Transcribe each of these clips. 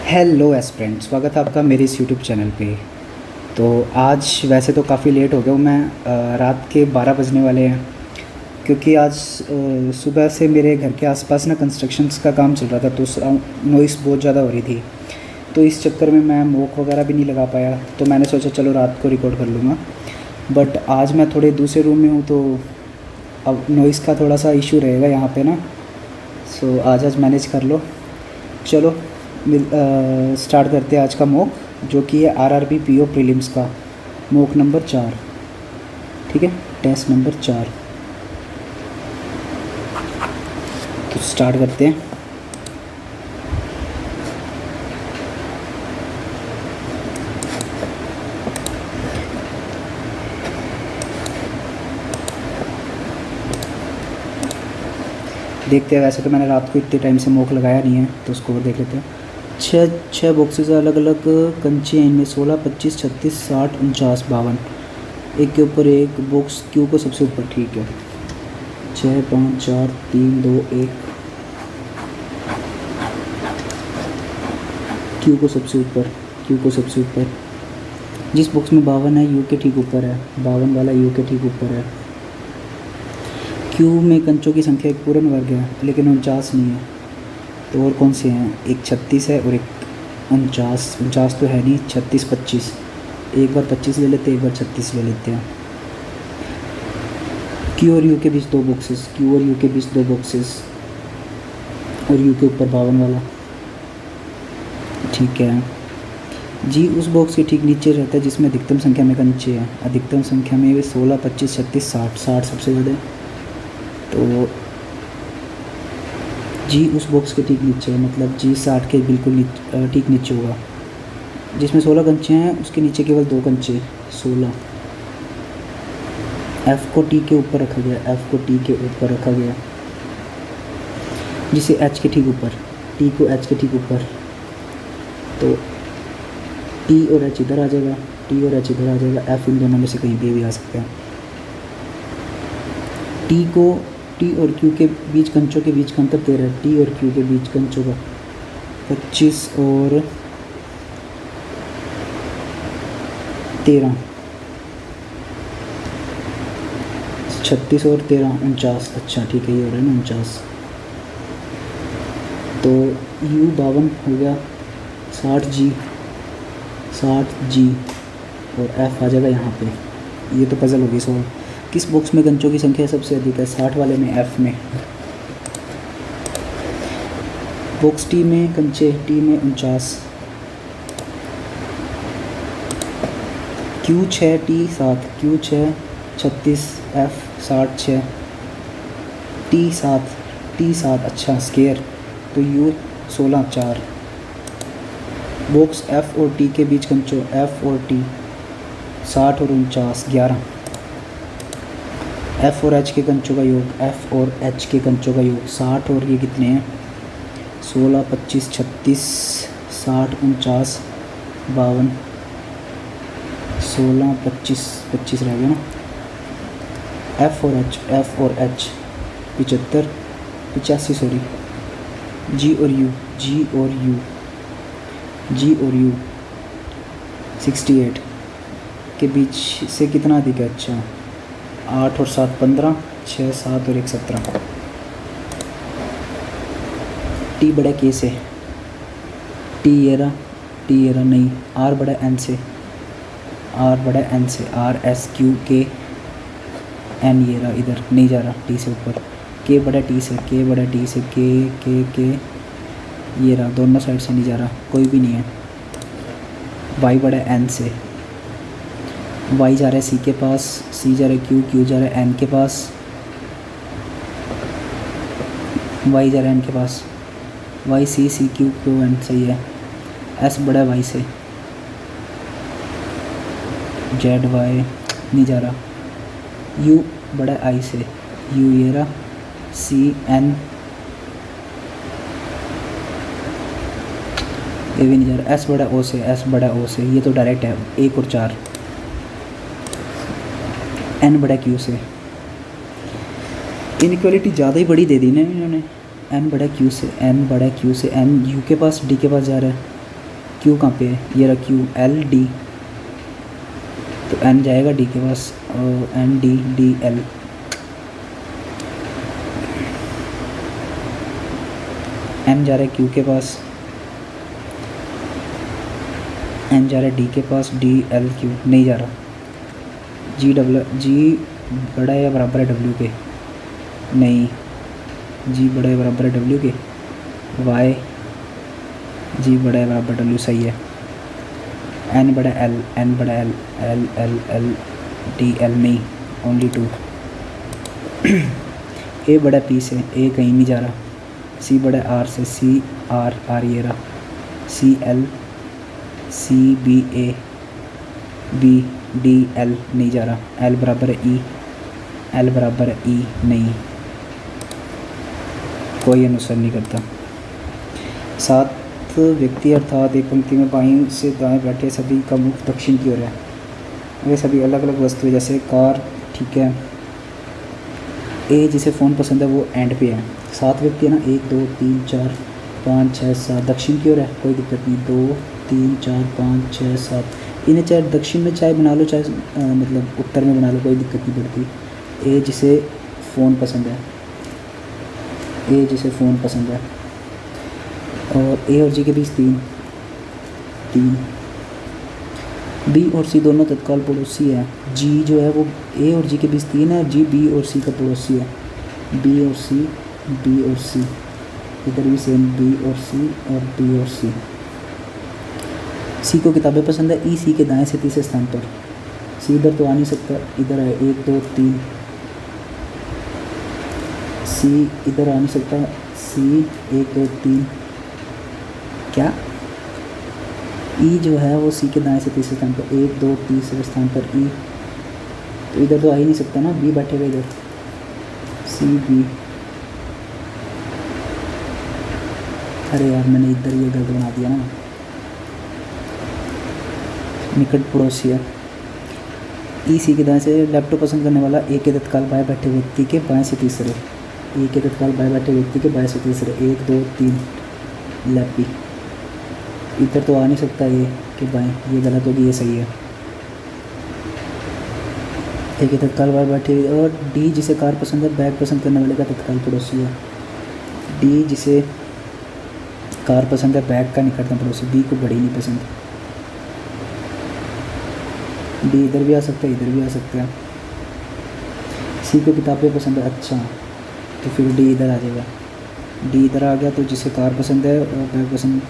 Hello aspirant, स्वागत है आपका मेरे इस यूट्यूब चैनल पे। तो आज वैसे तो काफ़ी लेट हो गया हूँ मैं, रात के 12 बजने वाले हैं क्योंकि आज सुबह से मेरे घर के आसपास ना कंस्ट्रक्शंस का काम चल रहा था, तो नॉइस बहुत ज़्यादा हो रही थी। तो इस चक्कर में मैं मोक वगैरह भी नहीं लगा पाया, तो मैंने सोचा चलो रात को रिकॉर्ड कर लूँगा। बट आज मैं थोड़े दूसरे रूम में हूँ, तो अब नॉइस का थोड़ा सा इशू रहेगा यहाँ पे ना। सो आज मैनेज कर लो। चलो स्टार्ट करते हैं आज का मॉक, जो कि है आरआरबी पीओ प्रीलिम्स का मॉक नंबर 4। ठीक है, टेस्ट नंबर 4। तो स्टार्ट करते हैं। देखते हैं, वैसे तो मैंने रात को इतने टाइम से मॉक लगाया नहीं है, तो स्कोर देख लेते हैं। छः बॉक्सेस अलग अलग कंचे हैं, इनमें 16, 25, 36, 60, 49, 52। एक के ऊपर एक बॉक्स क्यू को सबसे ऊपर। ठीक है, 6, 5, 4, 3, 2, 1। क्यू को सबसे ऊपर, क्यू को सबसे ऊपर। जिस बॉक्स में 52 है यू के ठीक ऊपर है, 52 वाला यू के ठीक ऊपर है। क्यू में कंचों की संख्या एक पूर्ण वर्ग है, लेकिन 49 नहीं है। तो और कौन से हैं? एक 36 है और एक 49 तो है नहीं। 36, 25, एक बार 25 ले लेते हैं, एक बार 36 ले लेते हैं। क्यू और यू के बीच दो बॉक्सेस, क्यू और यू के बीच दो बॉक्सेस, और यू के ऊपर 52 वाला। ठीक है जी, उस बॉक्स के ठीक नीचे रहता है जिसमें अधिकतम संख्या में कंचे हैं। अधिकतम संख्या में 16, 25, 36, 60, 60 सबसे ज़्यादा है। तो जी उस बॉक्स के ठीक नीचे है, मतलब जी 60 के बिल्कुल ठीक नीचे होगा। जिसमें 16 कंचे हैं उसके नीचे केवल 2 कंचे, 16। एफ़ को टी के ऊपर रखा गया, एफ़ को टी के ऊपर रखा गया, जिसे एच के ठीक ऊपर, टी को एच के ठीक ऊपर। तो टी और एच इधर आ जाएगा, टी और एच इधर आ जाएगा, एफ़ इन दोनों में से कहीं भी आ सकता है। टी को, टी और क्यू के बीच कंचों के बीच का अंतर 13, टी और क्यू के बीच कंचों का 25 और 13, 36 और 13, 49। अच्छा ठीक है, ये हो रहा है ना 49। तो यू 52 हो गया, 60 जी और एफ़ आ जाएगा यहाँ पे। ये तो पजल होगी सॉल्व। किस बॉक्स में कंचों की संख्या सबसे अधिक है? 60 वाले में, एफ़ में। बॉक्स टी में कंचे, टी में 49, Q 6, T 7, Q 6, 36, F 60, 6, T 7, अच्छा स्केयर। तो यू 16, 4। बॉक्स एफ़ और टी के बीच कंचों, एफ़ और टी 60 और 49, 11। एफ़ और एच के कंचों का योग, एफ़ और एच के कंचों का योग 60 और ये कितने हैं? 16, 25, 36, 60, 49, 52, 16, 25 रह गया ना। एफ़ और एच, 75, 85 सॉरी। जी और यू 68 के बीच से कितना अधिक है? अच्छा 8 और 7, 15, 6, 7 और 1, 17। टी बड़ा के से, टी ये रहा नहीं, आर बड़ा एन से, आर एस क्यू के एन ये रहा, इधर नहीं जा रहा टी से ऊपर। के बड़ा टी से, के ये रहा, दोनों साइड से नहीं जा रहा, कोई भी नहीं है। वाई बड़ा एन से, वाई जा रहा है सी के पास, सी जा रहा है क्यू जा रहा है एन के पास, वाई जा रहा है एन के पास, वाई सी क्यू एन, सही है। एस बड़ा वाई से, जेड वाई नहीं जा रहा, यू बड़ा आई से, यू ये रहा, सी एन ये भी नहीं जा रहा, एस बड़ा ओ से, ये तो डायरेक्ट है 1 और 4। एन बड़ा क्यू से, इनइक्वालिटी ज़्यादा ही बड़ी दे दी ना इन्होंने। एन बड़ा क्यू से, एन यू के पास डी के पास जा रहा है, क्यू कहाँ पे है, ये रहा क्यू, एल डी, तो एन जाएगा डी के पास, N D D L, N जा रहा है क्यू के पास, एन जा रहा है डी के पास, डी एल क्यू नहीं जा रहा, जी डब्ल्यू, जी बड़ा है या बराबर है डब्ल्यू के, नहीं, जी बड़ा है बराबर है डब्ल्यू के, वाई, जी बड़ा है बराबर डब्ल्यू, सही है, एन बड़ा एल, एन बड़ा L, L L L D L नहीं, ओनली 2, ए बड़ा पी से, ए कहीं नहीं जा रहा, सी बड़ा आर से, सी आर, आर ये रहा, C L, C B A, B D L नहीं जा रहा, एल बराबर है ई, एल बराबर है ई नहीं, कोई अनुसरण नहीं करता। 7 व्यक्ति अर्थात एक पंक्ति में बाईं से दाएं बैठे सभी का मुख दक्षिण की ओर है, वे सभी अलग अलग वस्तुएं जैसे कार, ठीक है। ए जिसे फ़ोन पसंद है वो एंड पे है, 7 व्यक्ति है ना, 1 2 3 4 5 6 7 दक्षिण की ओर है, कोई दिक्कत नहीं, 2 3 4 5 6 7, इन्हें चाहे दक्षिण में चाहे बना लो, चाहे मतलब उत्तर में बना लो, कोई दिक्कत नहीं पड़ती। ए जिसे फ़ोन पसंद है, ए जिसे फ़ोन पसंद है, और ए और जी के बीच 3, बी और सी दोनों तत्काल पड़ोसी है, जी जो है वो ए और जी के बीच 3 है, जी बी और सी का पड़ोसी है, बी और सी, बी और सी, इधर भी सेम, बी और सी और बी और सी को किताबें पसंद है, ई सी के दाएं से तीसरे स्थान पर, सी इधर तो आ नहीं सकता, इधर है 1 2 3, सी इधर आ नहीं सकता, सी 1 2 3, क्या ई जो है वो सी के दाएं से तीसरे स्थान पर, 1 2 तीसरे स्थान पर ई, तो इधर तो आ ही नहीं सकता ना, बी बैठेगा इधर, सी बी, अरे यार मैंने इधर ये गलत बना दिया ना, निकट पड़ोसी है, ई सी के दाएं से लैपटॉप पसंद करने वाला, ए के तत्काल बाएं बैठे व्यक्ति के बाएं से तीसरे, ए के तत्काल बाएं बैठे व्यक्ति के बाएं से तीसरे, 1 2 3 लैपी, इधर तो आ नहीं सकता ये कि बाएं, ये गलत होगी, ये सही है, ए के तत्काल बाएं बैठे, और डी जिसे कार पसंद है बैग पसंद करने वाले का तत्काल पड़ोसी है, डी जिसे कार पसंद है बैग का निकटतम पड़ोसी, बी को घड़ी नहीं पसंद, डी इधर भी आ सकता है, इधर भी आ सकता है, सी को किताबें पसंद है, अच्छा तो फिर डी इधर आ जाएगा, डी इधर आ गया, तो जिसे कार पसंद है और बैग पसंद,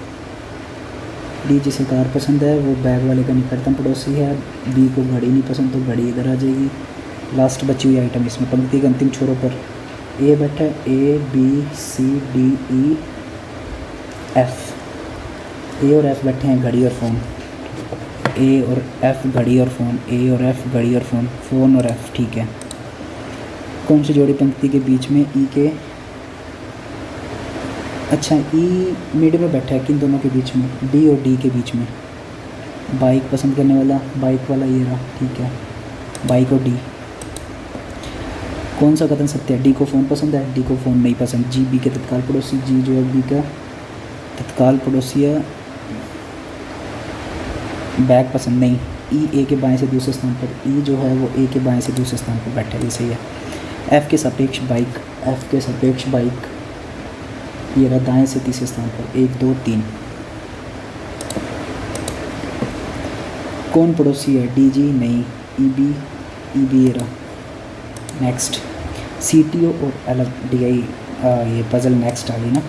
डी जिसे कार पसंद है वो बैग वाले का निकटतम पड़ोसी है, बी को घड़ी नहीं पसंद तो घड़ी इधर आ जाएगी। लास्ट बची हुई आइटम इसमें पंक्ति के अंतिम छोरों पर ए बैठा है, A B C D E F, A और एफ बैठे हैं घड़ी और फ़ोन, ए और एफ घड़ी और फ़ोन, ए और एफ घड़ी और फ़ोन, फ़ोन और एफ, ठीक है। कौन सी जोड़ी पंक्ति के बीच में ई के, अच्छा ई मिड में बैठा है, किन दोनों के बीच में, बी और डी के बीच में, बाइक पसंद करने वाला, बाइक वाला ये रहा, ठीक है, बाइक और डी। कौन सा कथन सत्य है, डी को फ़ोन पसंद है, डी को फ़ोन नहीं पसंद, जी बी के तत्काल पड़ोसी, जी जो है बी का तत्काल पड़ोसी है, बैग पसंद नहीं, ई ए के बाएं से दूसरे स्थान पर, ई जो है वो ए के बाएं से दूसरे स्थान पर बैठा है, सही है। एफ़ के सापेक्ष बाइक, एफ़ के सापेक्ष बाइक ये रहा दाएं से तीसरे स्थान पर, 1 2 3। कौन पड़ोसी है, डी जी नहीं, ई बी ये रहा। नेक्स्ट सी टी ओ और अलग डी आई, ये पजल नेक्स्ट आ गई ना।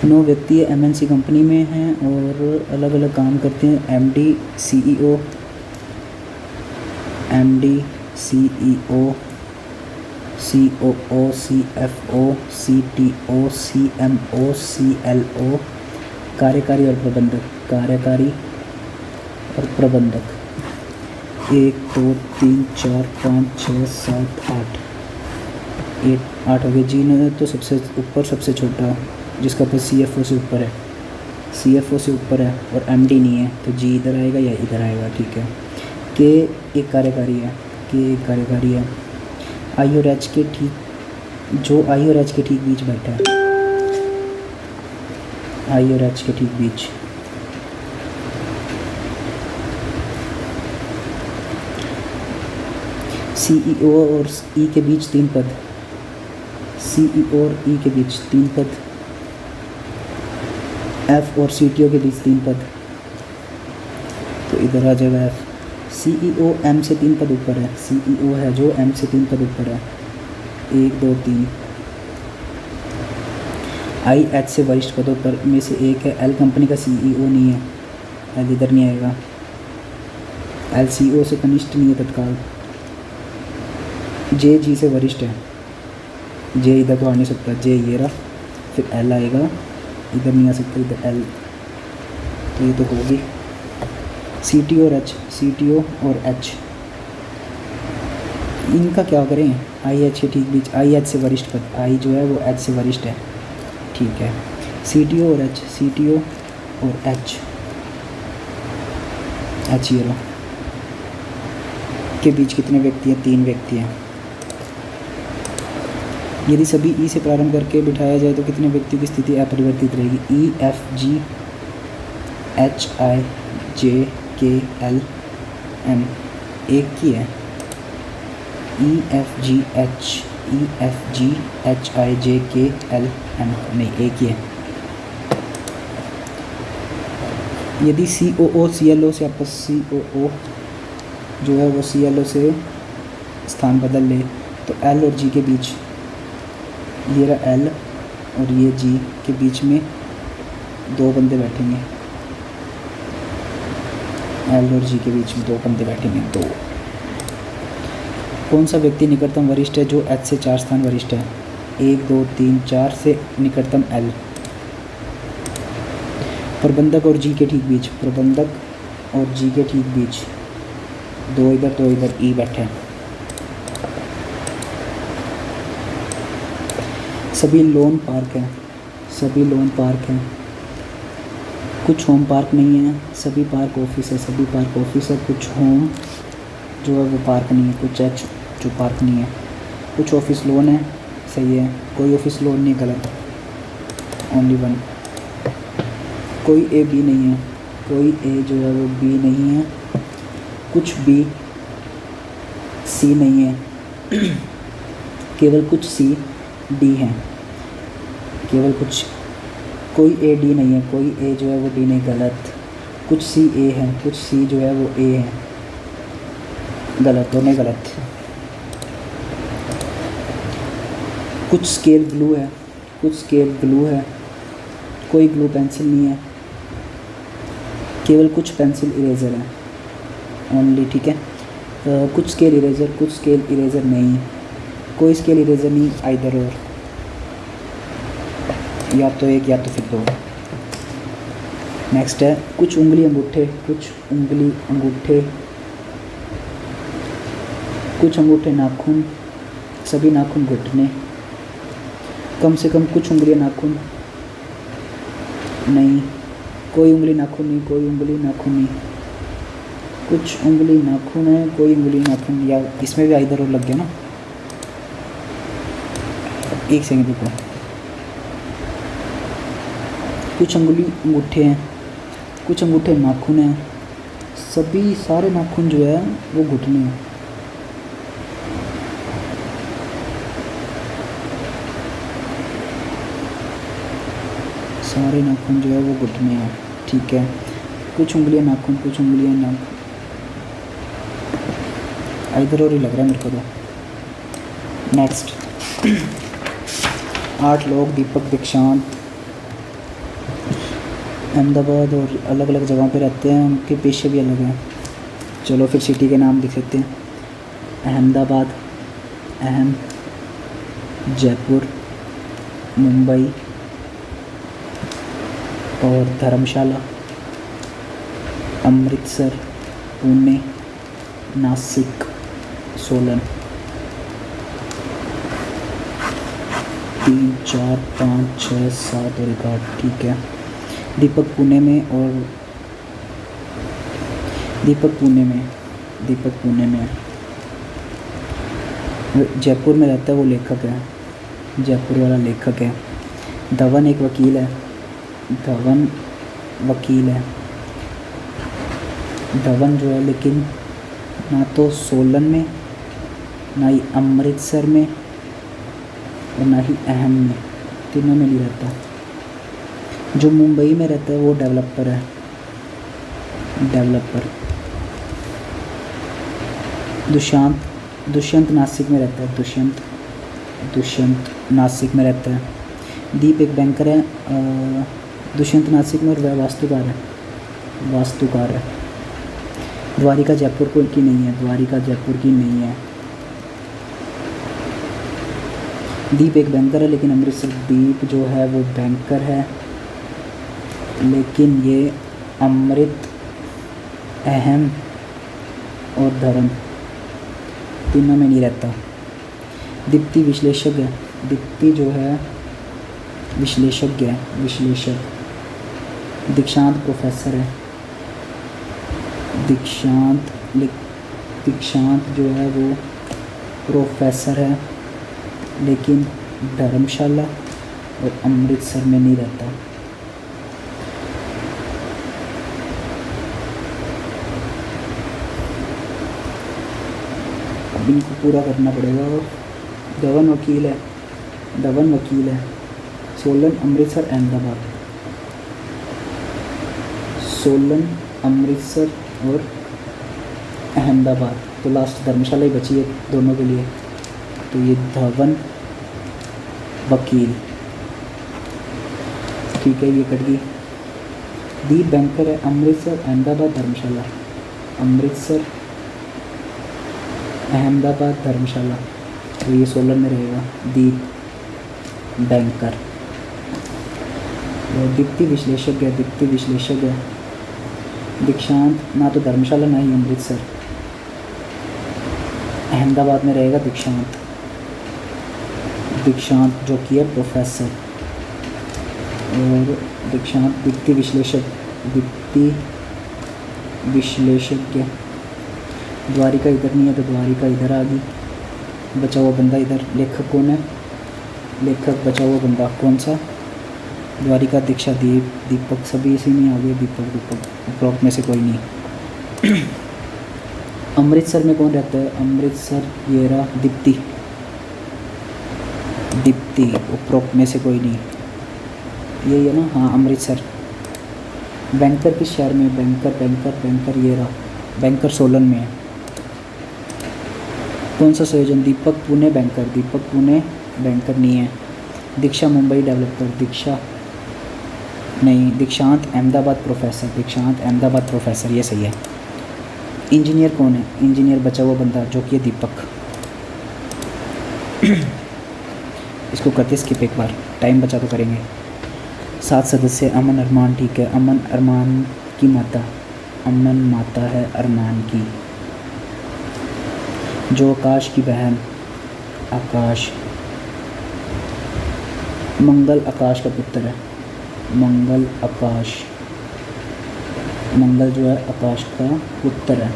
9 व्यक्ति एम एन सी कंपनी में हैं और अलग अलग काम करते हैं, M D C E O, M D C E O, C O O, C F O, C T O, C M O, C L O, कार्यकारी और प्रबंधक, कार्यकारी और प्रबंधक। 1 2 3 4 5 6 7 8, 8 हो गए। जी ने तो सबसे ऊपर सबसे छोटा, जिसका पद सी एफ ओ से ऊपर है, सी एफ ओ से ऊपर है और एम डी नहीं है, तो जी इधर आएगा या इधर आएगा, ठीक है। के एक कार्यकारी है, के एक कार्यकारी है। आई और एच के ठीक, जो आई और एच के ठीक बीच बैठा है, आई और एच के ठीक बीच। CEO और ई के बीच 3 पद, CEO और ई के बीच 3 पद, F और CTO के बीच 3 पद, तो इधर आ जाएगा F। CEO M से 3 पद ऊपर है, CEO है जो M से 3 पद ऊपर है, 1 2 3। I H से वरिष्ठ पदों पर में से एक है। L कंपनी का CEO नहीं है, L इधर नहीं आएगा। L CEO से कनिष्ठ नहीं है तत्काल। J G से वरिष्ठ है, J इधर तो आ नहीं सकता, J ये रहा, फिर L आएगा, इधर नहीं आ सकता, इधर L, तो ये तो होगी। CTO और H, CTO और H, इनका क्या करें? IH के ठीक बीच, IH से वरिष्ठ पद, I जो है वो H से वरिष्ठ है, ठीक है। CTO और H, CTO और H, H ये लो, के बीच कितने व्यक्ति हैं? 3 व्यक्ति हैं। यदि सभी E से प्रारंभ करके बिठाया जाए तो कितने व्यक्तियों की स्थिति अपरिवर्तित रहेगी? E F G H I J K L M, एक की है। E F G H E F G H I J K L M, नहीं, एक ही है। यदि COO CLO से आपस COO जो है वो CLO से स्थान बदल ले तो L और G के बीच, ये रहा L और ये G के बीच में 2 बंदे बैठेंगे। L और G के बीच में 2 बंदे बैठेंगे, 2। कौन सा व्यक्ति निकटतम वरिष्ठ है जो H से 4 स्थान वरिष्ठ है? 1 2 3 4 से निकटतम L। प्रबंधक और G के ठीक बीच, प्रबंधक और G के ठीक बीच 2 इधर 2 इधर, E बैठे हैं। सभी लोन पार्क हैं, सभी लोन पार्क हैं, कुछ होम पार्क नहीं है, सभी पार्क ऑफिस है, सभी पार्क ऑफिस है, कुछ होम जो है वो पार्क नहीं है, कुछ H जो पार्क नहीं है, कुछ ऑफिस लोन है, सही है, कोई ऑफिस लोन नहीं, गलत, ओनली 1। कोई A B नहीं है, कोई A जो है वो B नहीं है, कुछ B C नहीं है, केवल कुछ C D हैं, केवल कुछ, कोई A D नहीं है, कोई A जो है वो D नहीं, गलत, कुछ C A है, कुछ C जो है वो A है, गलत, दोनों गलत। कुछ स्केल ग्लू है, कुछ स्केल ग्लू है, कोई ग्लू पेंसिल नहीं है, केवल कुछ पेंसिल इरेज़र है ओनली, ठीक है। कुछ स्केल इरेज़र, कुछ स्केल इरेज़र नहीं, कोई स्केल इरेज़र नहीं, आइदर और, या तो एक या तो फिर 2। नेक्स्ट है कुछ उंगली अंगूठे, कुछ उंगली अंगूठे, कुछ अंगूठे नाखून, सभी नाखून घुटने, कम से कम कुछ उंगलियां नाखून नहीं, कोई उंगली नाखून नहीं, कोई उंगली नाखून नहीं, कुछ उंगली नाखून है, कोई उंगली नाखून, या इसमें भी इधर और लग गया ना, एक सेकंड रुको। कुछ उंगली अंगूठे हैं, कुछ अंगूठे नाखून हैं, सभी सारे नाखून जो है वो घुटने हैं। सारे नाखून जो है वो घुटने हैं, ठीक है। कुछ उंगलियां नाखून, कुछ उंगलियां नाखून, इधर और ही लग रहा है मेरे को तो। नेक्स्ट 8 लोग दीपक दीक्षांत अहमदाबाद और अलग अलग जगहों पे रहते हैं, उनके पेशे भी अलग हैं। चलो फिर सिटी के नाम लिख लेते हैं। अहमदाबाद, अहम, जयपुर, मुंबई और धर्मशाला, अमृतसर, पुणे, नासिक, सोलन। 3 4 5 6 7 और 8, ठीक है। दीपक पुणे में और दीपक पुणे में जयपुर में रहता है, वो लेखक है, जयपुर वाला लेखक है। धवन एक वकील है, धवन वकील है। धवन जो है लेकिन ना तो सोलन में, ना ही अमृतसर में और ना ही अहम में, तीनों में नहीं रहता। जो मुंबई में रहता है वो डेवलपर है, डेवलपर। दुष्यंत नासिक में रहता है, दुष्यंत नासिक में रहता है। दीप एक बैंकर है, दुष्यंत नासिक में, और वह वास्तुकार है। द्वारिका जयपुर की नहीं है, द्वारिका जयपुर की नहीं है। दीप एक बैंकर है लेकिन अमृतसर, दीप जो है वो बैंकर है लेकिन ये अमृत, अहम और धर्म तीनों में नहीं रहता। दीप्ति विश्लेषक है, दीप्ति जो है विश्लेषज्ञ है, विश्लेषक। दीक्षांत प्रोफेसर है, दीक्षांत जो है वो प्रोफेसर है लेकिन धर्मशाला और अमृतसर में नहीं रहता। अब इनको पूरा करना पड़ेगा। धवन वकील है, सोलन, अमृतसर, अहमदाबाद। सोलन, अमृतसर और अहमदाबाद। तो लास्ट धर्मशाला ही बची है दोनों के लिए। तो ये धवन वकील, ठीक है, ये कट गई। दीप बैंकर है, अमृतसर, अहमदाबाद, धर्मशाला। अमृतसर, अहमदाबाद, धर्मशाला। तो ये सोलन में रहेगा, दीप बैंकर। और दीप्ति विश्लेषज्ञ है, दीक्षांत ना तो धर्मशाला ना ही अमृतसर, अहमदाबाद में रहेगा दीक्षांत जो कि है प्रोफेसर। और दीक्षांत, दीप्ति विश्लेषज्ञ। द्वारिका इधर नहीं है तो द्वारिका इधर आ गई। बचा हुआ बंदा इधर, लेखक कौन है? लेखक बचा हुआ बंदा कौन सा? द्वारिका, दीक्षा, दीपक सभी इसी में आ गए। दीपक उपरोक्त में से कोई नहीं। अमृतसर में कौन रहता है? अमृतसर ये रहा दीप्ति, उपरोक्त में से कोई नहीं, यही है ना? हाँ, अमृतसर। बैंकर किस शहर में? बैंकर ये रहा, बैंकर सोलन में है। कौन सा संयोजन? दीपक पुणे बैंकर नहीं है। दीक्षा मुंबई डेवलपर, दीक्षा नहीं। दीक्षांत अहमदाबाद प्रोफेसर, ये सही है। इंजीनियर कौन है? इंजीनियर बचा हुआ बंदा जो कि है दीपक। इसको करते स्किप एक बार, टाइम बचा तो करेंगे। 7 सदस्य, अमन अरमान, ठीक है। अमन अरमान की माता, अमन माता है अरमान की। जो आकाश की बहन, आकाश। मंगल आकाश का पुत्र है, मंगल जो है आकाश का पुत्र है।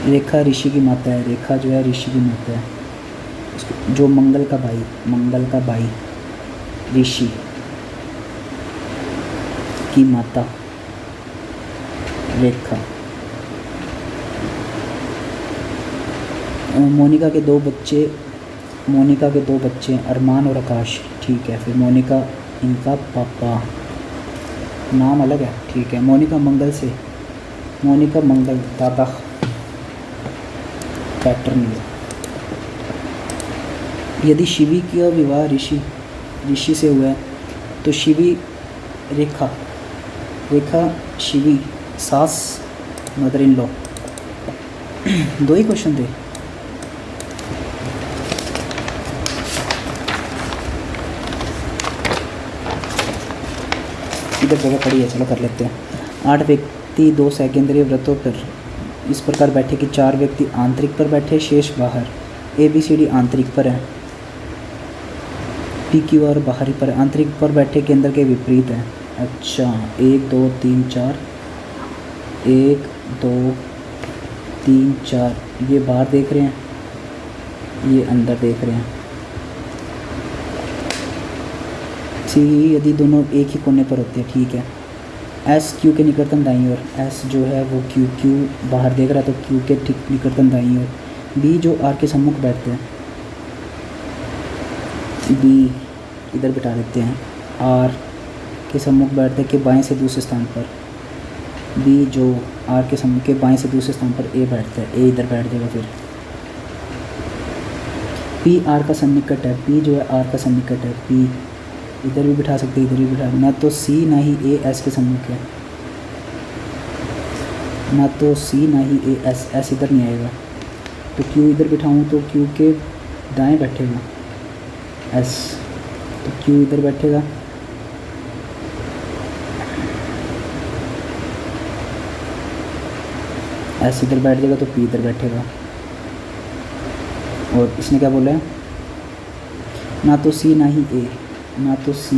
रेखा ऋषि की माता है, रेखा जो है ऋषि की माता है। जो मंगल का भाई ऋषि की माता रेखा। मोनिका के दो बच्चे अरमान और आकाश, ठीक है। फिर मोनिका इनका पापा, नाम अलग है, ठीक है। मोनिका मंगल दादा पैटर्न। यदि शिवी का विवाह ऋषि से हुआ है तो शिवी रेखा शिवी सास mother in law. 2 he question थे। इधर जगह पड़ी है, चलो कर लेते हैं। 8 व्यक्ति 2 सेकेंडरी व्रतों पर इस प्रकार बैठे कि 4 व्यक्ति आंतरिक पर बैठे, शेष बाहर। ABCD आंतरिक पर है, PQ और बाहरी पर। आंतरिक पर बैठे केंद्र के विपरीत है। अच्छा, 1 2 3 4, 1 2 3 4, ये बाहर देख रहे हैं, ये अंदर देख रहे हैं। सी यदि दोनों एक ही कोने पर होते हैं, ठीक है। एस क्यू के निकटतम दाईं ओर, एस जो है वो क्यू बाहर देख रहा है तो क्यू के ठीक निकटतम दाईं ओर। बी जो आर के सम्मुख बैठते हैं, बी इधर बिठा देते हैं, आर के सम्मुख बैठते हैं कि बाएं से दूसरे स्थान पर। बी जो आर के सम्मुख के बाएं से दूसरे स्थान पर ए बैठता है, ए इधर बैठ जाएगा। फिर पी आर का सन्निकट है, पी जो है आर का सन्निकट है, पी इधर भी बिठा सकते हैं, इधर भी बिठा। ना तो सी ना ही ए एस के सम्मुख है, ना तो सी ना ही ए एस, एस इधर नहीं आएगा। तो क्यू इधर बिठाऊँ तो क्यू के दाएं बैठेगा एस, तो क्यू इधर बैठेगा। एस इधर बैठ जाएगा तो पी इधर बैठेगा। और इसने क्या बोला है, ना तो सी ना ही ए, ना तो सी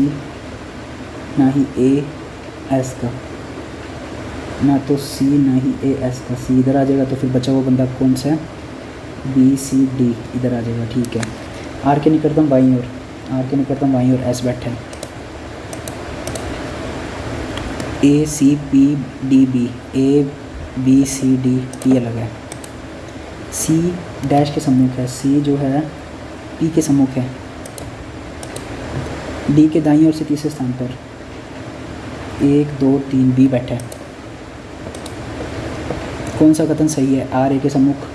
ना ही ए एस का, ना तो सी ना ही ए एस का। सी इधर आ जाएगा तो फिर बचा हुआ बंदा कौन सा है, बी सी डी इधर आ जाएगा, ठीक है। आर के निकटतम बाईं ओर, आर के निकटतम बाईं ओर एस बैठा है। A C P D B, A B C D P अलग है। सी डैश के सम्मुख है, सी जो है पी के सम्मुख है। डी के दाईं ओर से तीसरे स्थान पर 1 2 3 बी बैठा है। कौन सा कथन सही है, आर ए के सम्मुख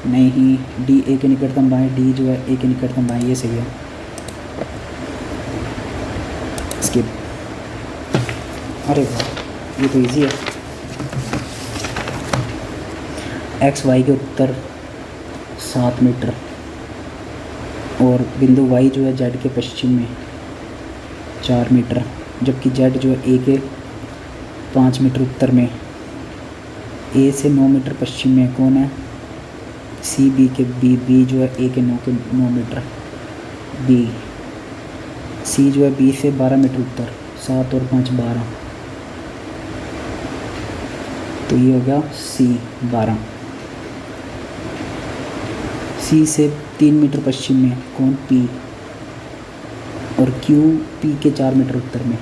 नहीं, डी ए के निकटतम बाएं, डी जो है ए के निकटतम बाएं, ये सही है। स्किप। अरे वाह, ये तो इजी है। एक्स वाई के उत्तर 7 मीटर और बिंदु वाई जो है जेड के पश्चिम में 4 मीटर, जबकि जेड जो है ए के 5 मीटर उत्तर में। ए से 9 मीटर पश्चिम में कौन है, सी बी के बी, बी जो है ए के 9 मीटर, बी। सी जो है बी से 12 मीटर उत्तर, 7 और 5 12, तो ये हो गया सी 12। सी से 3 मीटर पश्चिम में कौन, पी। और क्यू पी के 4 मीटर उत्तर में।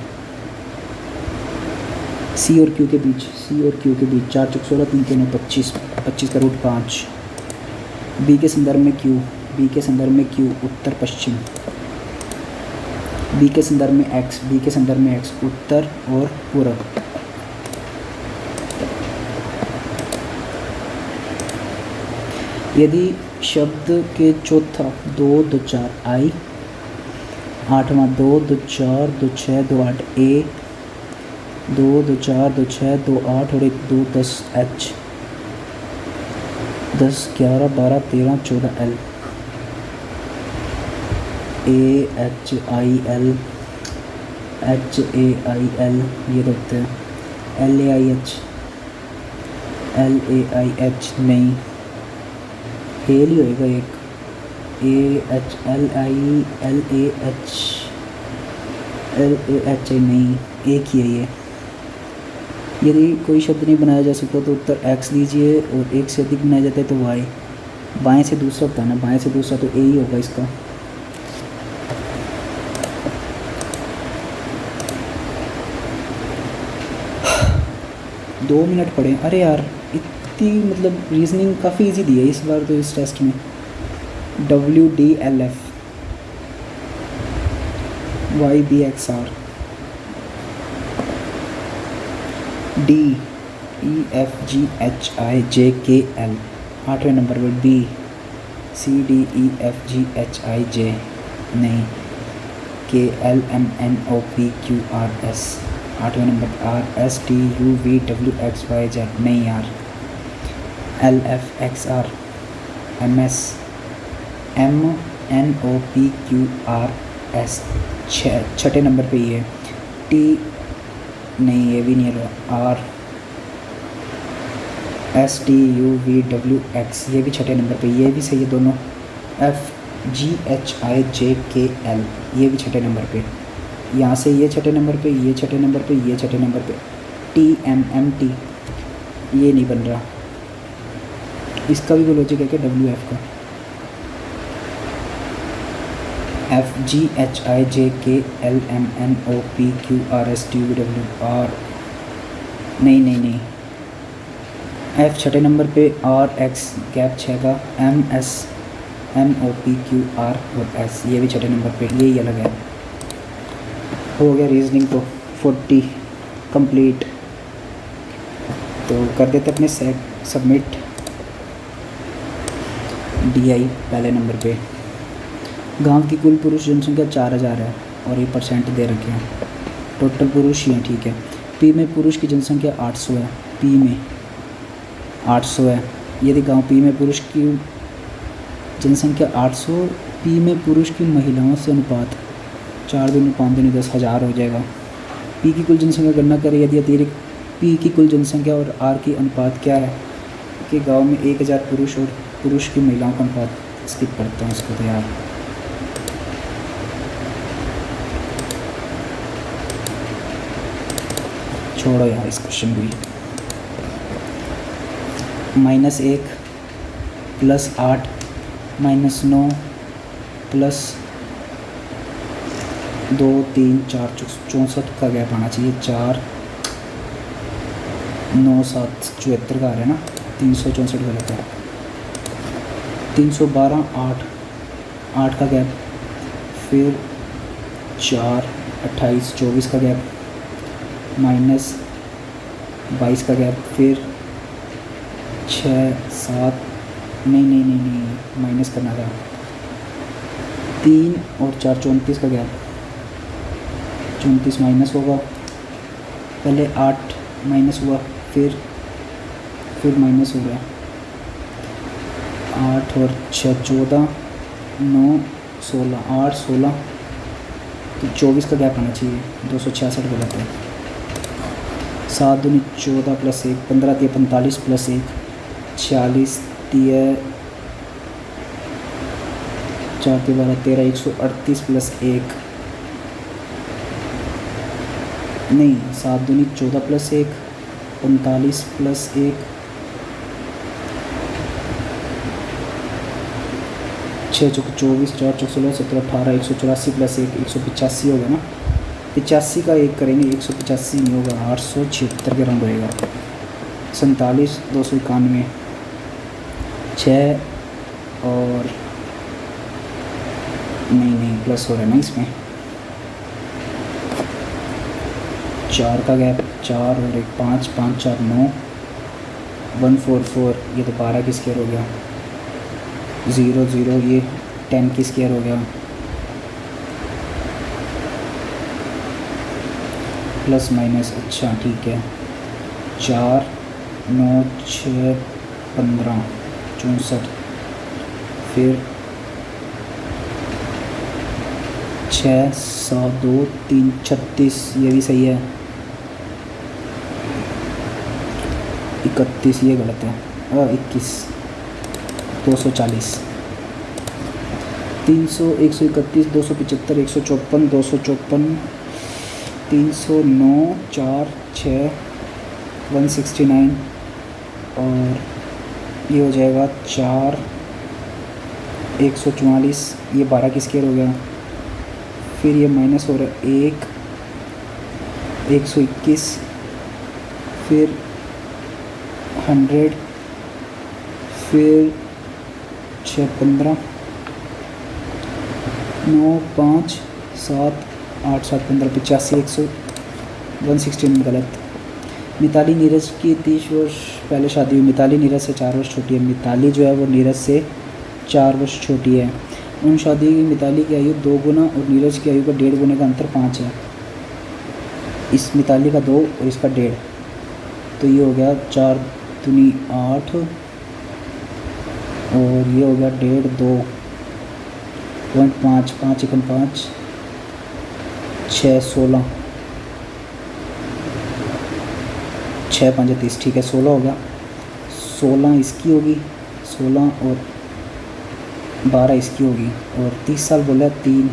सी और क्यू के बीच, सी और क्यू के बीच 4 चौक 16, 3 के 9 25, 25 का रूट 5। बी के संदर्भ में क्यू, बी के संदर्भ में क्यू उत्तर पश्चिम। बी के संदर्भ में एक्स, बी के संदर्भ में एक्स उत्तर और पूर्व। यदि शब्द के चौथा 2 2 4 आई, 8वां 2 2 4 2 6 2 8 ए, 2 2 4 2 6 2 8 और 1 2 10 H, 10 11 12 13 14 L, A H I L, H A I L, ये होते हैं। L A I H, L A I H नहीं, एल ही होएगा एक। A H L I L A H, L A H नहीं, एक ही है ये। यदि कोई शब्द नहीं बनाया जा सकता तो उत्तर एक्स दीजिए, और एक से अधिक बनाया जाता है तो वाई। बाएं से दूसरा बताना, बाएं से दूसरा तो ए ही होगा इसका। दो मिनट पढ़े, अरे यार इतनी मतलब रीजनिंग काफ़ी इजी दी है इस बार तो इस टेस्ट में। W D L F, Y B X R, D E F G H I J K L, 8वें नंबर पर B C D E F G H I J नहीं, K L M N O P Q R S, 8वें number R S T U V W X Y Z नहीं यार, L F X R M S M N O P Q R S, 6ठे number पे ये T नहीं, ये भी नहीं है, are S T U V W x ये भी 6ठे नंबर पे, ये भी सही है दोनों। F G H I J K L ये भी 6ठे नंबर पे, यहाँ से ये 6ठे नंबर पे, ये 6ठे नंबर पे, ये 6ठे नंबर पे। टी एम एम टी ये नहीं बन रहा, इसका भी कोई लॉजिक है क्या, डब्ल्यू एफ का। FGHIJKLMNOPQRSTUVWR, नहीं, F छठे नंबर पे और X गैप 6 का, MSMOPQR और S ये भी छठे नंबर पे, यही अलग है। हो गया रीजनिंग तो 40 कंप्लीट। तो कर देते अपने सबमिट। DI पहले नंबर पे। गांव की कुल पुरुष जनसंख्या 4000 है और ये परसेंट दे रखे हैं। टोटल पुरुष ही हैं, ठीक है। P में पुरुष की जनसंख्या 800 है, P में 800 है। यदि गांव P में पुरुष की जनसंख्या 800, P में पुरुष की महिलाओं से अनुपात 4 दूनी 5 दूनी 10 हज़ार हो जाएगा। P की कुल जनसंख्या गणना करें यदि अतिरिक्त P की कुल जनसंख्या और R की अनुपात क्या है कि गांव में 1000 पुरुष और पुरुष की महिलाओं का अनुपात। स्किप करता हूँ इसको तो यार। छोड़ो यार इस क्वेश्चन को। -1 +8 -9 +2 3 4 64 का गैप आना चाहिए। 4 9 7 74 का आ रहा है ना, 364 गलत है। 312 8 का गैप, फिर 4 28 24 का गैप, -22 का गैप, फिर 6 7 नहीं माइनस करना था। 3 और 4 34 का गैप, 34 माइनस होगा। पहले 8 माइनस हुआ, फिर माइनस हो गया। 8 और 6 14 9 16 8 16 तो 24 का गैप आना चाहिए। 266 गलत है। 7 दूनी 14 + 1 15 3 45 + 1 46 3 4 3 12 13 138 + 1 नहीं 7 दूनी 14 + 1 45 + 1 6 चौक 24 4 चौक 16 17 18 184 + 1 185 होगा ना। 85 का 1 करेंगे, 185 नहीं होगा, 876 के राउंड होएगा। 47 291 6 और नहीं प्लस हो रहा है ना इसमें। 4 का गैप, 4 और 1 5 5 4 9 144 ये तो 12 की स्क्वायर हो गया। 0 0 ये 10 की स्क्वायर हो गया। प्लस माइनस, अच्छा ठीक है। 4 9 6 15 64 फिर 6 7 2 3 36 ये भी सही है। 31 ये गलत है, 21 240 300 131 275 154 254 309 4 6 169 और ये हो जाएगा 4 144 ये 12 की स्क्वायर हो गया। फिर ये माइनस हो रहा है 1 121 फिर 100 फिर 6 15 9 5 7 8 7 15 85 116 गलत। मिताली नीरज की 30 वर्ष पहले शादी हुई। मिताली नीरज से 4 वर्ष छोटी है। मिताली जो है वो नीरज से 4 वर्ष छोटी है। उन शादी की मिताली की आयु 2 गुना और नीरज की आयु का 1.5 गुने का अंतर 5 है। इस मिताली का 2 और इसका 1.5 तो ये हो गया 4 दूनी 8 और ये हो गया 1.5 2.5 5 एकम 5 6 16 6 5 30 ठीक है 16 होगा। 16 इसकी होगी 16 और 12 इसकी होगी और 30 साल बोला 3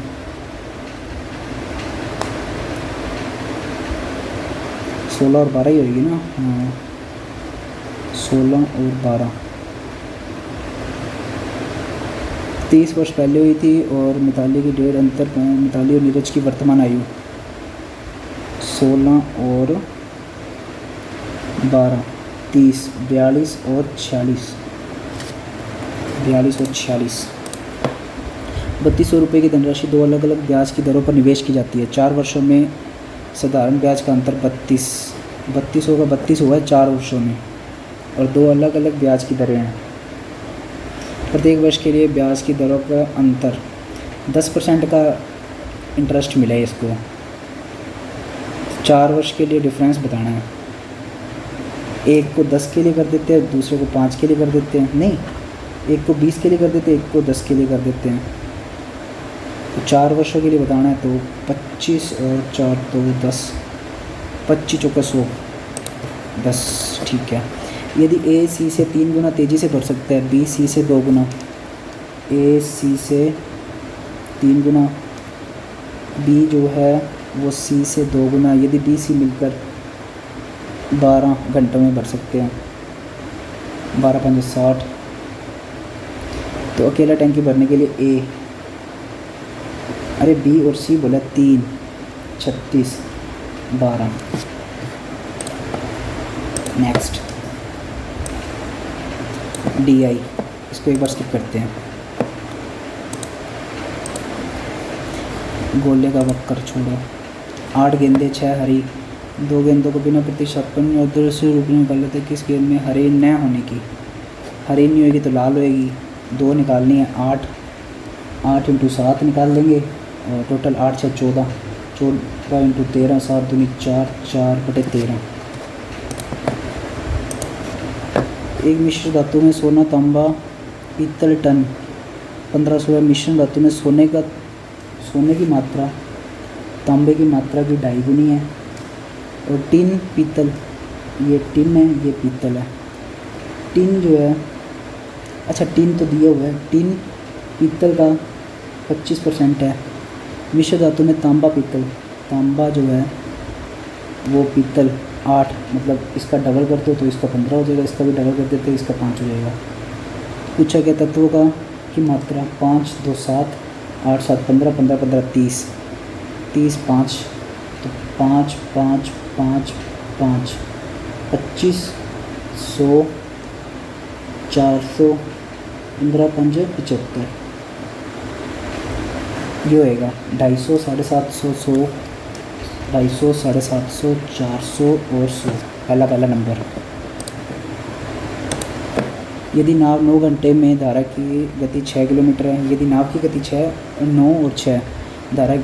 16 और 12 ही होगी ना। हाँ 16 और 12 30 वर्ष पहले हुई थी और मिताली की डेढ़ अंतर मिताली और नीरज की वर्तमान आयु 16 और 12, 30, 42 और 46, 3200 रुपये की धनराशि दो अलग अलग ब्याज की दरों पर निवेश की जाती है। 4 वर्षों में साधारण ब्याज का अंतर 32 होगा, 32 हुआ है 4 वर्षों में, और दो अलग अलग ब्याज की दरें हैं। प्रत्येक वर्ष के लिए ब्याज की दरों का अंतर 10% का इंटरेस्ट मिला है इसको। 4 वर्ष के लिए डिफरेंस बताना है। एक को 10 के लिए कर देते हैं, दूसरे को 5 के लिए कर देते हैं, नहीं, एक को 20 के लिए कर देते हैं, एक को 10 के लिए कर देते हैं। तो 4 वर्षों के लिए बताना है तो 25 और 4 तो 10, 25 चौका 100, 10, ठीक है। यदि ए सी से 3 गुना तेज़ी से बढ़ सकता है, बी सी से 2 गुना, ए सी से 3 गुना, बी जो है वो सी से 2 गुना, यदि बी सी मिलकर 12 घंटों में बढ़ सकते हैं, 12 5 60, तो अकेला टैंकी भरने के लिए ए, अरे बी और सी बोला 3, 36, 12। नेक्स्ट डी आई, इसको एक बार स्किप करते हैं। गोले का वक्कर छोड़ो। 8 गेंदें 6 हरी, 2 गेंदों को बिना प्रतिस्थापन और दूसरे रूप में निकाल लेते। किस गेंद में हरी न होने की, हरी नहीं होगी तो लाल होएगी। 2 निकालनी है, 8 इंटू 7 निकाल देंगे और टोटल 8 6 14, 14 इंटू 13, 7 दूनी 4, 4/13। एक मिश्र धातु में सोना, तांबा, पीतल टन 1500 है। मिश्रण धातु में सोने की मात्रा तांबे की मात्रा की 2.5 गुनी है। और टिन पीतल, ये टिन है, ये पीतल है। टिन जो है, अच्छा टिन तो दिया हुआ है, टिन पीतल का 25% है। मिश्र धातु में तांबा पीतल, तांबा जो है वो पीतल 8, मतलब इसका डबल करते हो तो इसका 15 हो जाएगा, इसका भी डबल कर देते हो इसका 5 हो जाएगा। पूछा गया तत्वों का की मात्रा 5 2 7, 8 7 15, 15 15 30, 30 5, तो 5 5 5 5, 25 100, 400, 15 5 75, ये होएगा 250, 750, 100, 250, 750, 400 और 100, पहला नंबर। यदि नाव 9 घंटे में धारा की गति 6 किलोमीटर है, यदि नाव की गति 9 और 6, धारा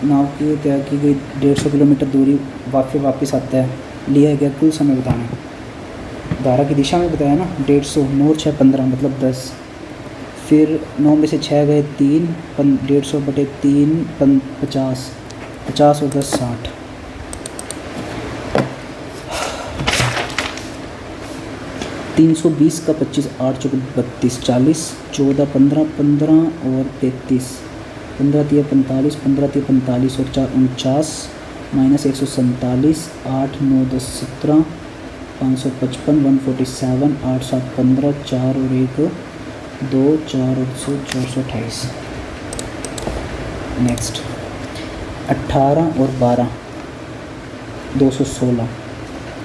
नाव की तय की गई 150 किलोमीटर दूरी वापस आता है, लिया गया कुल समय बताना है। धारा की दिशा में बताया ना, 150, 9 और 6 15, मतलब 10। फिर 9 में से 6 गए 3, 150/3 50, 50 और 10 60। तीन 320 का 25, 8 चौक 32, 40, 14 15 15 और 33, 15 3 45, 15 3 45 और 4 49, माइनस 147, 8 9 10 17, 555, 147, 8 7 15, 4 और 1 2, 4 और 100, 428। नेक्स्ट 18 और 12 216,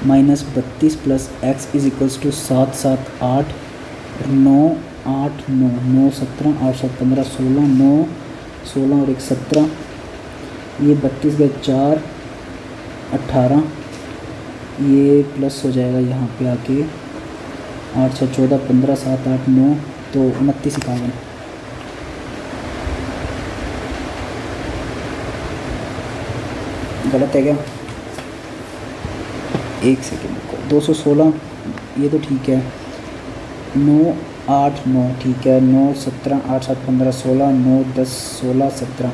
minus 32 plus X is equals to 7 7 8 9 8 9 9 17, 8 7 15 16, 9 16 और 1 17, ये 32 गए 4 18, ये प्लस हो जाएगा यहाँ पे आके 8 6 14 15 7 8 9, तो 29 51। गलत है क्या? एक सेकेंड को 216, ये तो ठीक है। 9 8 9 ठीक है। 9 17 8 7 15 16, 9 10 16 17,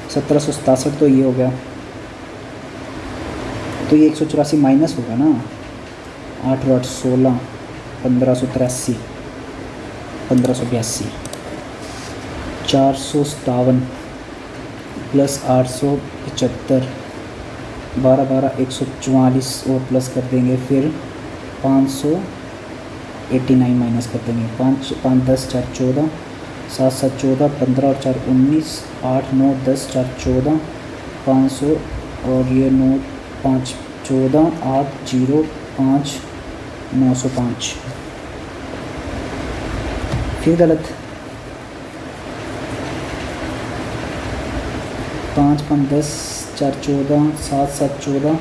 1767 तो ये हो गया। तो ये 184 माइनस होगा ना, 8 और 8 16, 1583, 1582, 457 प्लस 875, 12 12 144 और प्लस कर देंगे, फिर 589 माइनस कर देंगे। 5 5 10 4 14, 7 7 14, 15 और 4 19, 8 9 10, 4 14, 500 और ये 9 5 14, 8 0 5 905। फिर गलत। 5 5 10, 4 14, 7 7 14,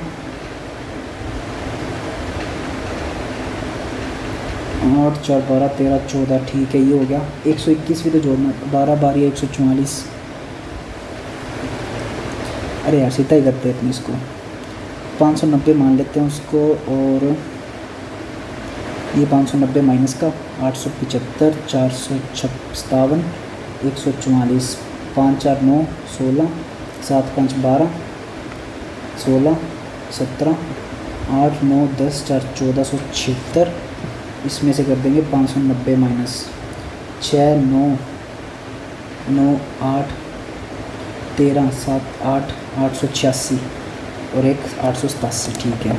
8 4 12 13 14। ठीक है, ये हो गया। 121 भी तो जोड़ना, 12 12 144। अरे यार सीधा ही करते हैं अपने इसको। 590 मान लेते हैं उसको, और ये 590 माइनस का 875, 457, 144, 5 4 9 16, 7 5 12, 16 17, 8 9 10, 4 1476। इसमें से कर देंगे 590 माइनस 6 9 9 8 13 7 8 886 और एक 887। ठीक है।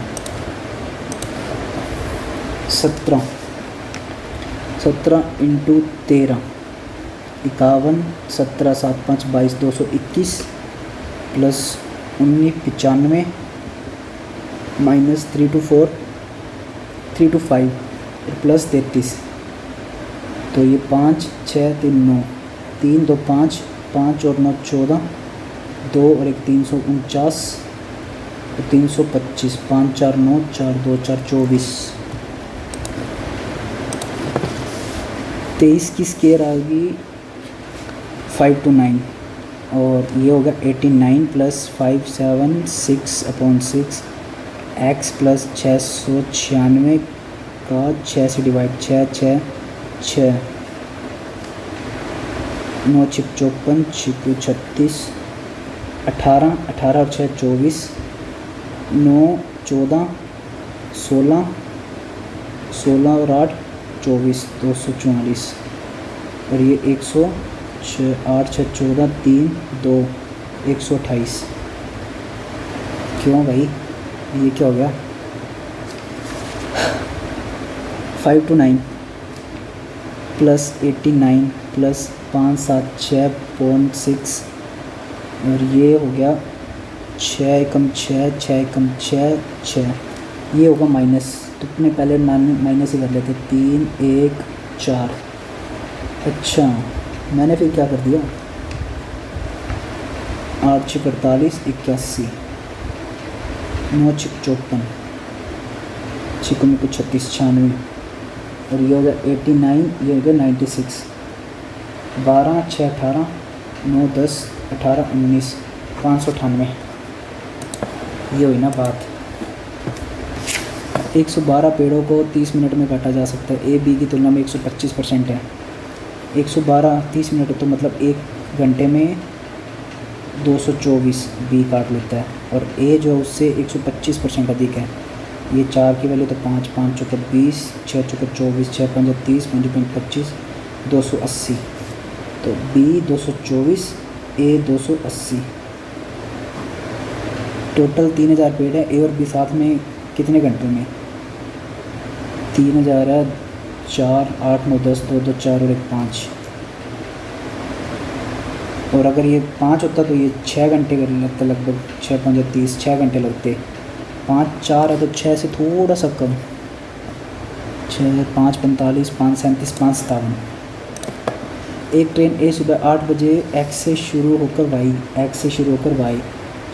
17 इंटू 13 51, 17 7 5 22 221 प्लस 19 95 माइनस 3 2 4 3 2 5 प्लस 33। तो ये 5 6 3 9 3 2 5 5 और 9 14, 2 और एक 349 और 325, 5 4 9 4 2 4 24। 23 की स्केयर आ गई 5 to 9 और ये होगा 89 प्लस 576 अपॉन 6 एक्स प्लस 696 का 6 से डिवाइड 6 6 6 9 6 54 6 36 18 18 और 6 24 9 14 16 16 और 8 24 244 और ये 100 8 6 14 3 2 128। क्यों भाई, ये क्या हो गया? 5 to 9 प्लस 89 प्लस 5 7 6.6 और ये हो गया 6 एकम 6 6 एकम 6 6। ये होगा माइनस, तो अपने पहले माइनस ही कर लेते 3 1 4। अच्छा मैंने फिर क्या कर दिया 8 6 48 81 9 6 54 6 में कुछ 36 96 और ये हो गया 89, ये हो गया 96 12 6 18 9 10 18 19 598। ये हुई ना बात। 112 पेड़ों को 30 मिनट में काटा जा सकता है। ए बी की तुलना में 125% है। 112 30 मिनट तो मतलब 1 घंटे में 224 बी काट लेता है, और ए जो उससे 125% अधिक है। ये 4 की वैल्यू तो 5 5 चौके 20 6 चौके 24 6 5 30 5 25 280। तो बी 224 ए 280। टोटल 3000 पेड़ है। ए और बी साथ में कितने घंटों में? 3000 है 4 8 9 10 2 2 4 और 1 5। और अगर ये 5 होता तो ये 6 घंटे कर लगता, लगभग 6 5 30 6 घंटे लगते। 5 4 है तो 6 से थोड़ा सा कम, 6 5 45 5 37 5 57। एक ट्रेन ए सुबह 8 बजे एक्स से शुरू होकर वाई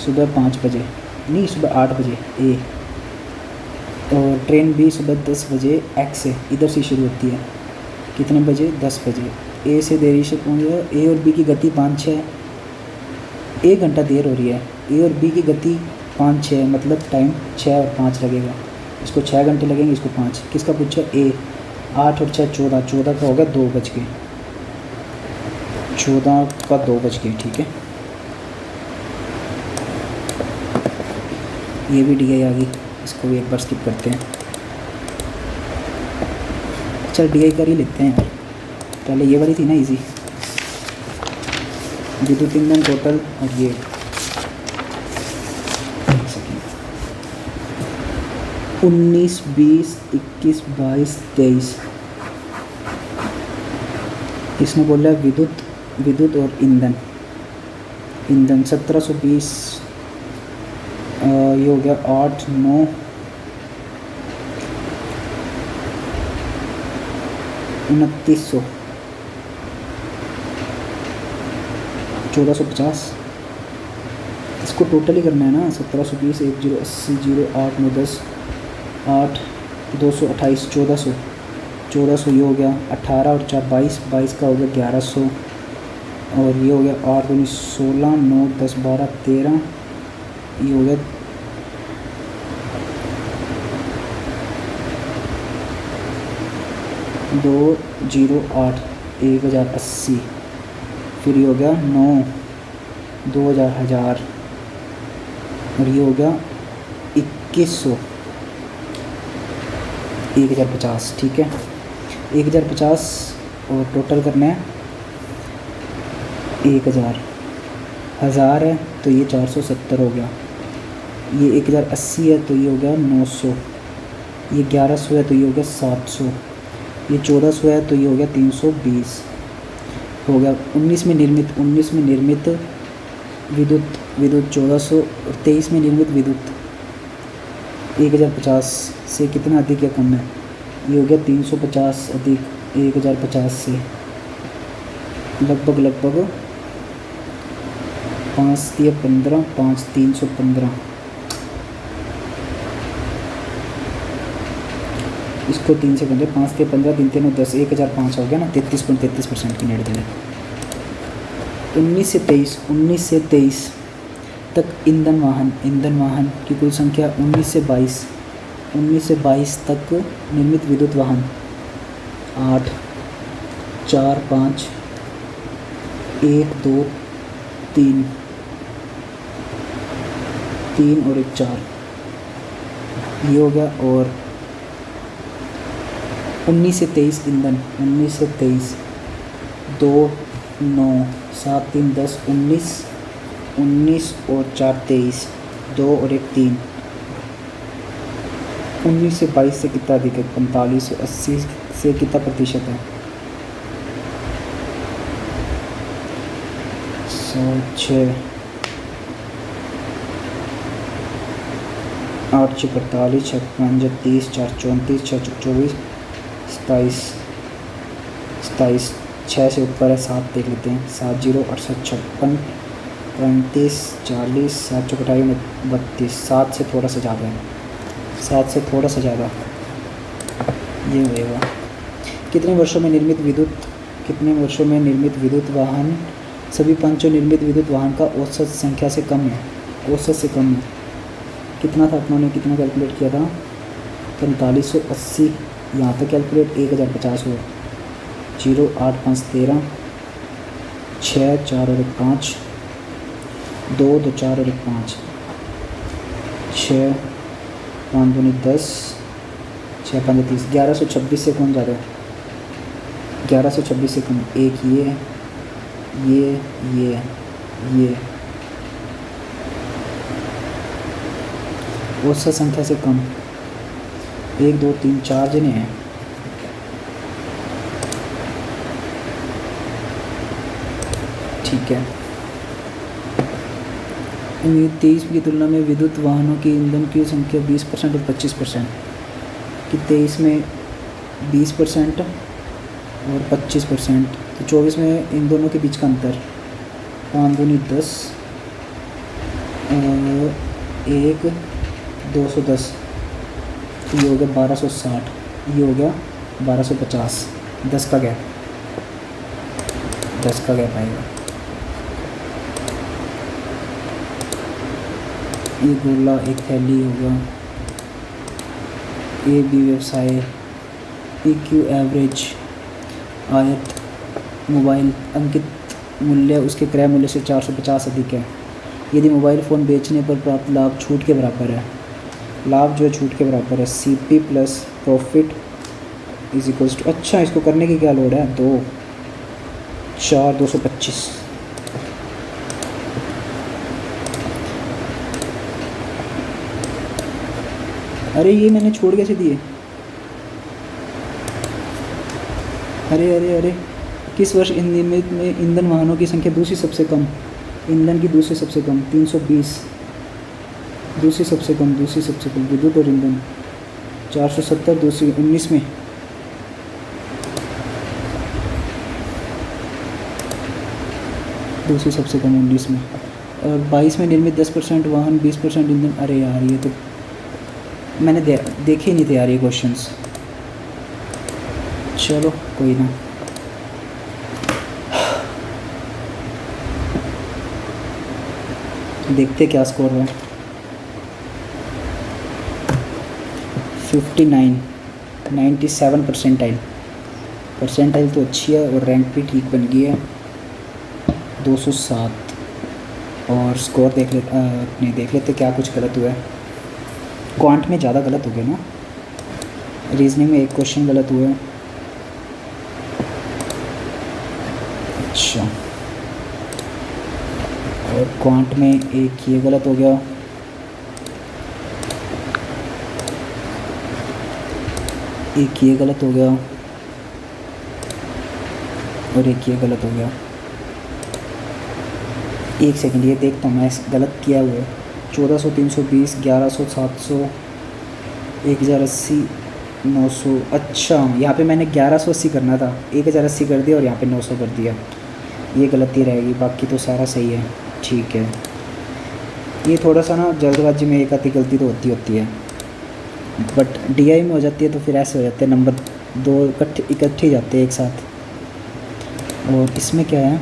सुबह 5 बजे, नहीं सुबह 8 बजे ए, और ट्रेन बी सुबह 10 बजे एक्स से इधर से शुरू होती है। कितने बजे? 10 बजे। ए से देरी से पहुँच। ए और बी की गति 5 6, 1 घंटा देर हो रही है। ए और बी की गति 5 6 मतलब टाइम 6 और 5 लगेगा। इसको 6 घंटे लगेंगे, इसको 5। किसका पूछा? ए। 8 और 6 14, 14 का हो गया 2 बज के, 14 का 2 बज के। ठीक है, ये भी डी आई आ गई, इसको भी एक बार स्किप करते हैं। चल डी आई कर ही लेते हैं यार, पहले ये वाली थी ना इजी। विद्युत ईंधन टोटल, और ये 19 20 21 22 23 इसने बोला विद्युत विद्युत और ईंधन। ईंधन 1720, ये हो गया 8 9 2900, 1450। इसको टोटल ही करना है ना, 1720 1080 0 8 9 10 8 228 1400, 1400 ये हो गया 18 और 4 22, 22 का हो गया 1100, और ये हो गया 8 दूनी 16 9 10 12 13, ये हो गया 208 1080, फिर ये हो गया 9 2000 1000, और ये हो गया 2100 1050। ठीक है, 1050 और टोटल करना है 1000, 1000 है तो ये 470 हो गया, ये 1080 है तो ये हो गया 900, ये 1100 है तो ये हो गया 700, ये 1400 है तो ये हो गया 320, हो गया 19 में निर्मित, 19 में निर्मित विद्युत 1400, और 23 में निर्मित विद्युत 1050 से कितना अधिक या कम है, ये हो गया 350 अधिक 1050 से, लगभग 5 3 15 5 315। इसको 3 से 15, 5 3 15 3 3 10 1005 हो गया ना, 33.33% की नेट देंगे। 19 से 23 तक ईंधन वाहन की कुल संख्या 19 से 22 तक निर्मित विद्युत वाहन 8 4 5 1 2 3 3 और 1 4, ये हो गया। और 19 से 23 ईंधन, 19 से 23 2 9 7 3 10 19 19 और 4 23, 2 और 1 3। 19 से 22 से कितना अधिक है, 45 और 80 से कितना प्रतिशत है, 106 8 6 45 6 5 30 4 34 6 24 27 27, 6 से ऊपर है 7 देख लेते हैं, 7 0 68 56 35 40 7 चौक 32, 7 से थोड़ा सा ज़्यादा है, 7 से थोड़ा सा ज़्यादा ये होएगा। कितने वर्षों में निर्मित विद्युत वाहन सभी पांचों निर्मित विद्युत वाहन का औसत संख्या से कम है, औसत से कम है। कितना था अपनों कितना कैलकुलेट किया था, 4580, यहाँ तक कैलकुलेट 1050 हो, 0 8 5 13 6 4 और 1 5 2 2 4 और 1 5 6 5 2 10 6 5 30, 1126 से कौन ज़्यादा है, 1126 से कम, एक ये औसत संख्या से कम, 1 2 3 4 जने हैं। ठीक है, 23 की तुलना में विद्युत वाहनों की ईंधन की संख्या 20% और 25%, कि 23 में 20% और 25%, तो 24 में इन दोनों के बीच का अंतर 5 दूनी 10 1 210, ये हो गया 1260, ये हो गया 1250, 10 का गैप आएगा। ये गोला एक थैली होगा, ए बी व्यवसाय, पी क्यू एवरेज, आयत मोबाइल अंकित मूल्य उसके क्रय मूल्य से 450 अधिक है, यदि मोबाइल फ़ोन बेचने पर प्राप्त लाभ छूट के बराबर है, लाभ जो है छूट के बराबर है, C P plus profit is equals to, अच्छा इसको करने की क्या लोड है, 2 4 225, अरे ये मैंने छोड़ कैसे दिए, अरे किस वर्ष निर्मित में ईंधन वाहनों की संख्या दूसरी सबसे कम, ईंधन की दूसरी सबसे कम 320, दूसरी सबसे कम विद्युत और ईंधन 470, दूसरी 19 में। दूसरी सबसे कम 19 में। और 22 में निर्मित 10% वाहन 20% ईंधन। अरे यार ये तो मैंने देखे ही नहीं थे यार ये क्वेश्चंस। चलो कोई ना। देखते क्या स्कोर है। 59, 97 परसेंटाइल तो अच्छी है और रैंक भी ठीक बन गई है 207। और स्कोर देख लेते क्या कुछ गलत हुआ है। क्वांट में ज़्यादा गलत हो गया ना, रीजनिंग में एक क्वेश्चन गलत हुआ है। अच्छा, और क्वांट में एक ये गलत हो गया, एक ये गलत हो गया और एक ये गलत हो गया। एक सेकंड ये देखता हूँ मैं गलत किया हुआ है। 1400, 320, 1100, 700, 1080, 900। अच्छा यहाँ पे मैंने 1180 करना था, 1080 कर दिया और यहाँ पे 900 कर दिया। ये गलती रहेगी, बाकी तो सारा सही है। ठीक है, ये थोड़ा सा ना जल्दबाजी में एक आधी गलती तो होती है, बट डीआई में हो जाती है तो फिर ऐसे हो जाते हैं, नंबर दो इकट्ठे जाते हैं एक साथ। और इसमें क्या है,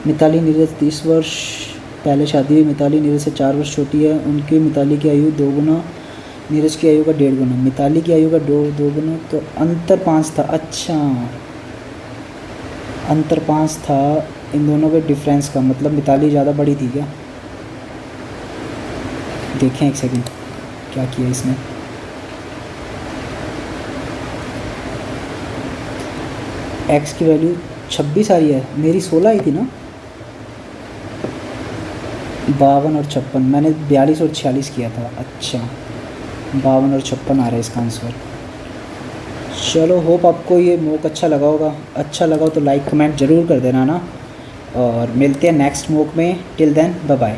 मिताली नीरज 30 वर्ष पहले शादी हुई। मिताली नीरज से 4 वर्ष छोटी है। उनकी मिताली की आयु 2 गुना, नीरज की आयु का 1.5 गुना। मिताली की आयु का 2 गुना, तो अंतर 5 था। अच्छा, अंतर 5 था इन दोनों के डिफरेंस का, मतलब मिताली ज़्यादा बड़ी थी क्या? देखें एक सेकंड क्या किया इसने। एक्स की वैल्यू 26 आ रही है, मेरी 16 आई थी ना। 52 और 56, मैंने 42 और 46 किया था। अच्छा, 52 और 56 आ रहा है इसका आंसर। चलो, होप आपको ये मॉक अच्छा लगा होगा। अच्छा लगा हो तो लाइक कमेंट ज़रूर कर देना ना, और मिलते हैं नेक्स्ट मॉक में। Till then bye bye.